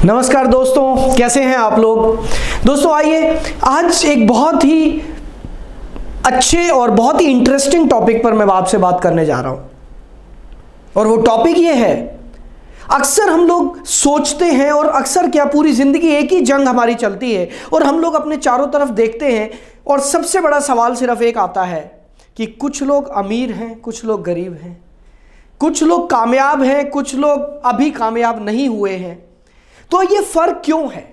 नमस्कार दोस्तों, कैसे हैं आप लोग। दोस्तों आइए आज एक बहुत ही अच्छे और बहुत ही इंटरेस्टिंग टॉपिक पर मैं आपसे बात करने जा रहा हूं। और वो टॉपिक ये है, अक्सर हम लोग सोचते हैं और अक्सर क्या पूरी जिंदगी एक ही जंग हमारी चलती है और हम लोग अपने चारों तरफ देखते हैं और सबसे बड़ा सवाल सिर्फ एक आता है कि कुछ लोग अमीर हैं, कुछ लोग गरीब हैं, कुछ लोग कामयाब हैं, कुछ लोग अभी कामयाब नहीं हुए हैं। तो ये फर्क क्यों है?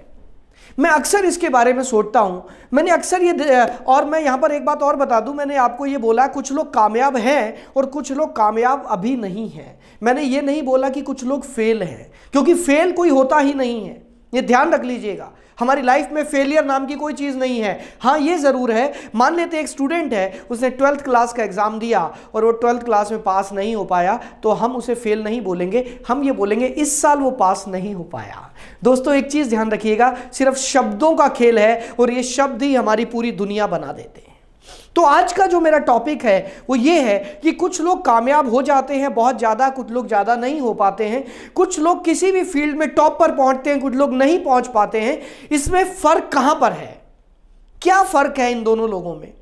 मैं अक्सर इसके बारे में सोचता हूं। मैंने अक्सर और मैं यहां पर एक बात और बता दूं, मैंने आपको ये बोला कुछ लोग कामयाब हैं और कुछ लोग कामयाब अभी नहीं हैं। मैंने ये नहीं बोला कि कुछ लोग फेल हैं, क्योंकि फेल कोई होता ही नहीं है। ये ध्यान रख लीजिएगा, हमारी लाइफ में फेलियर नाम की कोई चीज़ नहीं है। हाँ ये ज़रूर है, मान लेते एक स्टूडेंट है, उसने 12th क्लास का एग्ज़ाम दिया और वो 12th क्लास में पास नहीं हो पाया, तो हम उसे फेल नहीं बोलेंगे, हम ये बोलेंगे इस साल वो पास नहीं हो पाया। दोस्तों एक चीज़ ध्यान रखिएगा, सिर्फ शब्दों का खेल है और ये शब्द ही हमारी पूरी दुनिया बना देते हैं। तो आज का जो मेरा टॉपिक है वो ये है कि कुछ लोग कामयाब हो जाते हैं बहुत ज़्यादा, कुछ लोग ज़्यादा नहीं हो पाते हैं, कुछ लोग किसी भी फील्ड में टॉप पर पहुंचते हैं, कुछ लोग नहीं पहुंच पाते हैं। इसमें फ़र्क कहां पर है? क्या फ़र्क है इन दोनों लोगों में?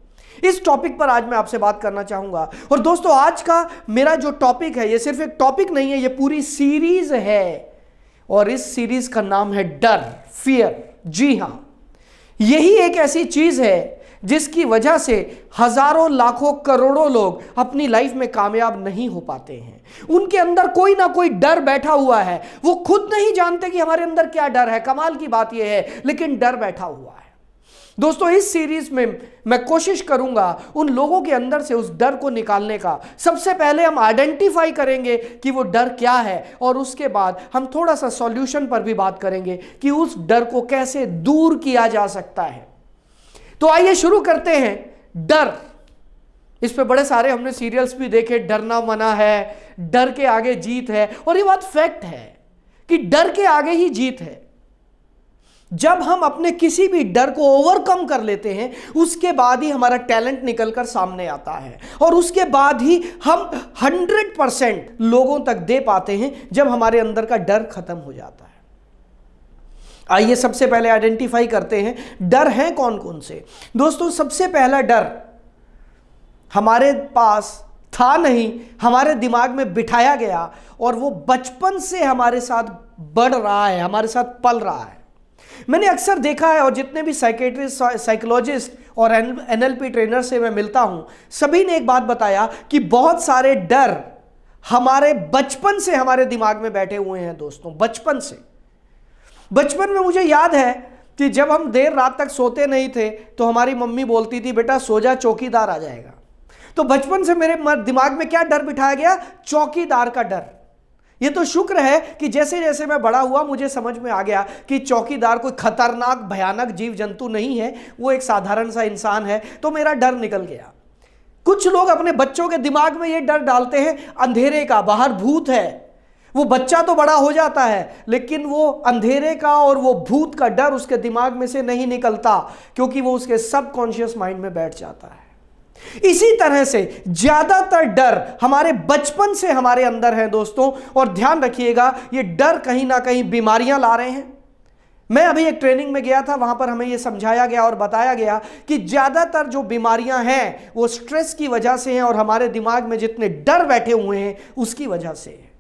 इस टॉपिक पर आज मैं आपसे बात करना चाहूंगा। और दोस्तों आज का मेरा जो टॉपिक है ये सिर्फ एक टॉपिक नहीं है, ये पूरी सीरीज है और इस सीरीज का नाम है डर, फियर। जी हां, यही एक ऐसी चीज है जिसकी वजह से हजारों लाखों करोड़ों लोग अपनी लाइफ में कामयाब नहीं हो पाते हैं। उनके अंदर कोई ना कोई डर बैठा हुआ है, वो खुद नहीं जानते कि हमारे अंदर क्या डर है। कमाल की बात यह है, लेकिन डर बैठा हुआ है। दोस्तों इस सीरीज में मैं कोशिश करूंगा उन लोगों के अंदर से उस डर को निकालने का। सबसे पहले हम आइडेंटिफाई करेंगे कि वो डर क्या है और उसके बाद हम थोड़ा सा सॉल्यूशन पर भी बात करेंगे कि उस डर को कैसे दूर किया जा सकता है। तो आइए शुरू करते हैं। डर, इस पे बड़े सारे हमने सीरियल्स भी देखे, डरना मना है, डर के आगे जीत है। और ये बात फैक्ट है कि डर के आगे ही जीत है। जब हम अपने किसी भी डर को ओवरकम कर लेते हैं उसके बाद ही हमारा टैलेंट निकलकर सामने आता है और उसके बाद ही हम 100% लोगों तक दे पाते हैं जब हमारे अंदर का डर खत्म हो जाता है। आइए सबसे पहले आइडेंटिफाई करते हैं डर है कौन कौन से। दोस्तों सबसे पहला डर हमारे पास था नहीं, हमारे दिमाग में बिठाया गया और वो बचपन से हमारे साथ बढ़ रहा है, हमारे साथ पल रहा है। मैंने अक्सर देखा है और जितने भी साइकेट्रिस्ट, साइकोलॉजिस्ट और NLP ट्रेनर से मैं मिलता हूं, सभी ने एक बात बताया कि बहुत सारे डर हमारे बचपन से हमारे दिमाग में बैठे हुए हैं। दोस्तों बचपन में मुझे याद है कि जब हम देर रात तक सोते नहीं थे तो हमारी मम्मी बोलती थी बेटा सो जा, चौकीदार आ जाएगा। तो बचपन से मेरे दिमाग में क्या डर बिठाया गया? चौकीदार का डर। ये तो शुक्र है कि जैसे जैसे मैं बड़ा हुआ मुझे समझ में आ गया कि चौकीदार कोई खतरनाक भयानक जीव जंतु नहीं है, वो एक साधारण सा इंसान है, तो मेरा डर निकल गया। कुछ लोग अपने बच्चों के दिमाग में ये डर डालते हैं अंधेरे का, बाहर भूत है। वो बच्चा तो बड़ा हो जाता है लेकिन वो अंधेरे का और वो भूत का डर उसके दिमाग में से नहीं निकलता, क्योंकि वो उसके सबकॉन्शियस माइंड में बैठ जाता है। इसी तरह से ज्यादातर डर हमारे बचपन से हमारे अंदर है दोस्तों। और ध्यान रखिएगा ये डर कहीं ना कहीं बीमारियां ला रहे हैं। मैं अभी एक ट्रेनिंग में गया था, वहां पर हमें यह समझाया गया और बताया गया कि ज्यादातर जो बीमारियां हैं वो स्ट्रेस की वजह से हैं और हमारे दिमाग में जितने डर बैठे हुए हैं उसकी वजह से है।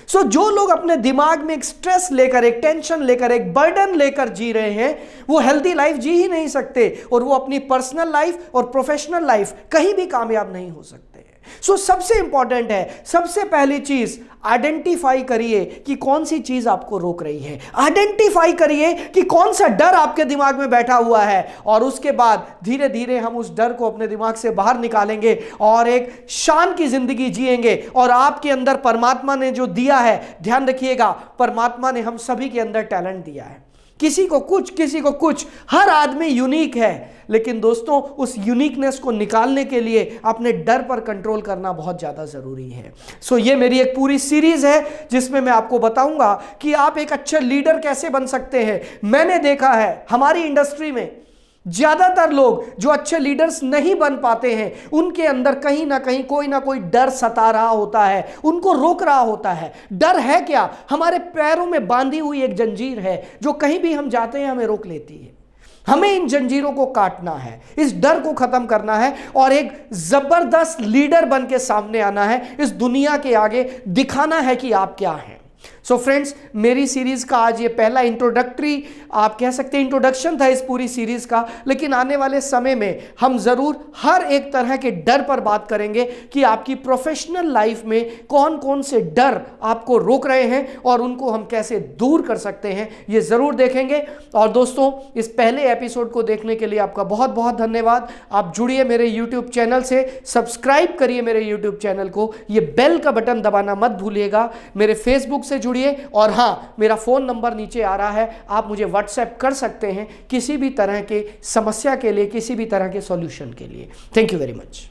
सो जो लोग अपने दिमाग में एक स्ट्रेस लेकर, एक टेंशन लेकर, एक बर्डन लेकर जी रहे हैं वो हेल्दी लाइफ जी ही नहीं सकते और वो अपनी पर्सनल लाइफ और प्रोफेशनल लाइफ कहीं भी कामयाब नहीं हो सकते। सो सबसे इंपॉर्टेंट है, सबसे पहली चीज आइडेंटिफाई करिए कि कौन सी चीज आपको रोक रही है। आइडेंटिफाई करिए कि कौन सा डर आपके दिमाग में बैठा हुआ है और उसके बाद धीरे धीरे हम उस डर को अपने दिमाग से बाहर निकालेंगे और एक शान की जिंदगी जिएंगे। और आपके अंदर परमात्मा ने जो दिया है, ध्यान रखिएगा परमात्मा ने हम सभी के अंदर टैलेंट दिया है। किसी को कुछ, किसी को कुछ, हर आदमी यूनिक है। लेकिन दोस्तों उस यूनिकनेस को निकालने के लिए अपने डर पर कंट्रोल करना बहुत ज़्यादा ज़रूरी है। सो ये मेरी एक पूरी सीरीज़ है जिसमें मैं आपको बताऊंगा कि आप एक अच्छे लीडर कैसे बन सकते हैं। मैंने देखा है हमारी इंडस्ट्री में ज्यादातर लोग जो अच्छे लीडर्स नहीं बन पाते हैं, उनके अंदर कहीं ना कहीं कोई ना कोई डर सता रहा होता है, उनको रोक रहा होता है। डर है क्या? हमारे पैरों में बांधी हुई एक जंजीर है जो कहीं भी हम जाते हैं हमें रोक लेती है। हमें इन जंजीरों को काटना है, इस डर को खत्म करना है और एक जबरदस्त लीडर बन के सामने आना है, इस दुनिया के आगे दिखाना है कि आप क्या हैं। सो फ्रेंड्स, मेरी सीरीज का आज ये पहला इंट्रोडक्टरी, आप कह सकते हैं इंट्रोडक्शन था इस पूरी सीरीज का, लेकिन आने वाले समय में हम जरूर हर एक तरह के डर पर बात करेंगे कि आपकी प्रोफेशनल लाइफ में कौन कौन से डर आपको रोक रहे हैं और उनको हम कैसे दूर कर सकते हैं, ये जरूर देखेंगे। और दोस्तों, इस पहले एपिसोड को देखने के लिए आपका बहुत बहुत धन्यवाद। आप जुड़िए मेरे यूट्यूब चैनल से, सब्सक्राइब करिए मेरे यूट्यूब चैनल को, ये बेल का बटन दबाना मत भूलिएगा। मेरे फेसबुक से जुड़िए और हाँ, मेरा फोन नंबर नीचे आ रहा है, आप मुझे व्हाट्सएप कर सकते हैं किसी भी तरह के समस्या के लिए, किसी भी तरह के सॉल्यूशन के लिए। Thank you very much.